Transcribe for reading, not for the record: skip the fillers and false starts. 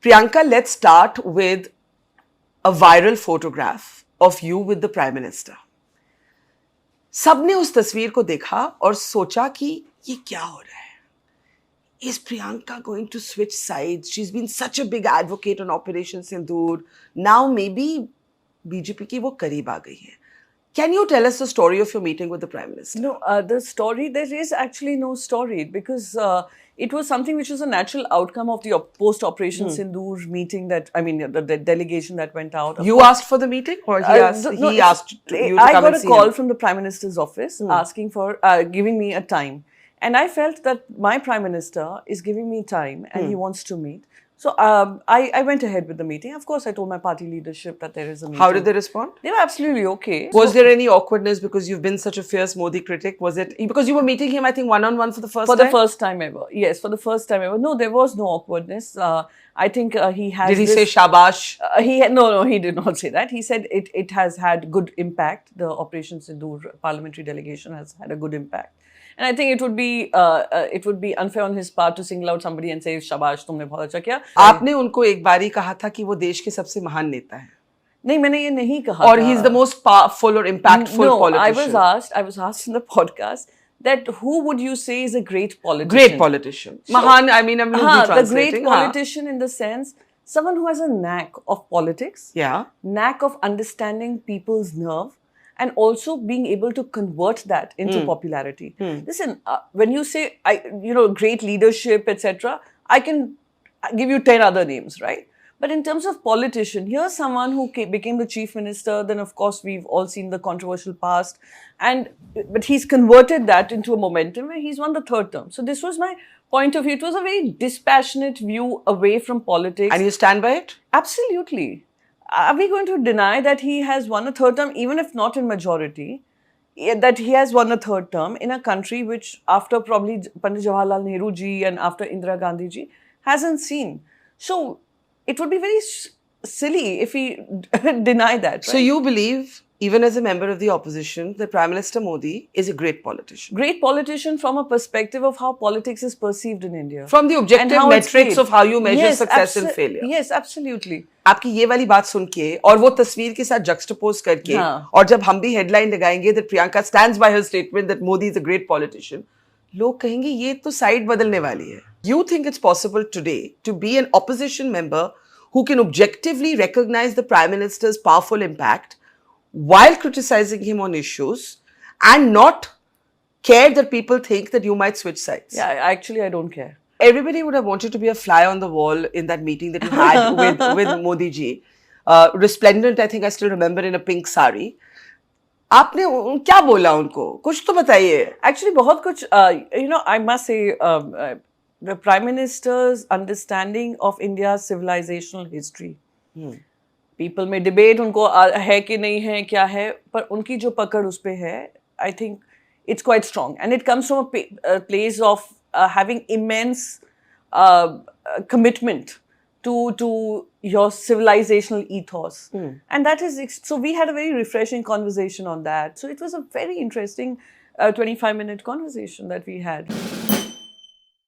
Priyanka, let's start with a viral photograph of you with the Prime Minister. सबने उस तस्वीर को देखा और सोचा कि ये क्या हो रहा है? Is Priyanka going to switch sides? She's been such a big advocate on Operation Sindoor. Now maybe BJP की वो करीब आ गई है. Can you tell us the story of your meeting with the Prime Minister? No, the story, there is actually no story because it was something which was a natural outcome of the post-Operation Sindoor meeting that, I mean, the delegation that went out. You asked for the meeting or he asked you to come I got and a see call him? from the Prime Minister's office asking for, giving me a time. And I felt that my Prime Minister is giving me time and he wants to meet. So I went ahead with the meeting. Of course, I told my party leadership that there is a meeting. How did they respond? They were absolutely okay. Was there any awkwardness because you've been such a fierce Modi critic? Was it because you were meeting him, I think, one-on-one for the first time? For the first time ever. Yes, for the first time ever. No, there was no awkwardness. I think he has. Did he say shabash? No, he did not say that. He said it has had good impact. The Operation Sindoor parliamentary delegation has had a good impact. And I think it would be unfair on his part to single out somebody and say, "Shabash, तुमने बहुत अच्छा किया." आपने उनको एक बारी कहा था कि वो देश के सबसे महान नेता हैं. नहीं, मैंने ये नहीं कहा. Or he's the most powerful or impactful politician. No, I was asked in the podcast that who would you say is a great politician? Great politician. Mahan, I mean, I'm loosely translating. The great politician in the sense, someone who has a knack of politics. Yeah. Knack of understanding people's nerve. And also being able to convert that into popularity. Listen, when you say, great leadership, etc., I can give you 10 other names, right? But in terms of politician, here's someone who became the chief minister. Then, of course, we've all seen the controversial past. But he's converted that into a momentum where he's won the third term. So this was my point of view. It was a very dispassionate view away from politics. And you stand by it? Absolutely. Are we going to deny that he has won a third term, even if not in majority, that he has won a third term in a country which, after probably Pandit Jawaharlal Nehru ji and after Indira Gandhi ji, hasn't seen? So it would be very silly if we deny that. Right? So you believe, even as a member of the opposition, that Prime Minister Modi is a great politician? Great politician from a perspective of how politics is perceived in India. From the objective metrics of how you measure success and failure. Yes, absolutely. आपकी ये वाली बात सुन के और वो तस्वीर के साथ juxtapose करके और जब हम भी headline लगाएंगे that Priyanka stands by her statement that Modi is a great politician, लोग कहेंगे ये तो side बदलने वाली है. You think it's possible today to be an opposition member who can objectively recognize the Prime Minister's powerful impact while criticizing him on issues and not care that people think that you might switch sides? Yeah, actually I don't care. Everybody would have wanted to be a fly on the wall in that meeting that you had with Modi ji. Resplendent, I think I still remember, in a pink sari. आपने क्या बोला उनको? कुछ तो बताइए. Actually, बहुत कुछ. I must say, the Prime Minister's understanding of India's civilizational history. People may debate उनको है कि नहीं है, क्या है, पर उनकी जो पकड़ उस पे है, I think it's quite strong. And it comes from a place of having immense commitment to your civilizational ethos. And that is, so we had a very refreshing conversation on that. So it was a very interesting 25-minute conversation that we had.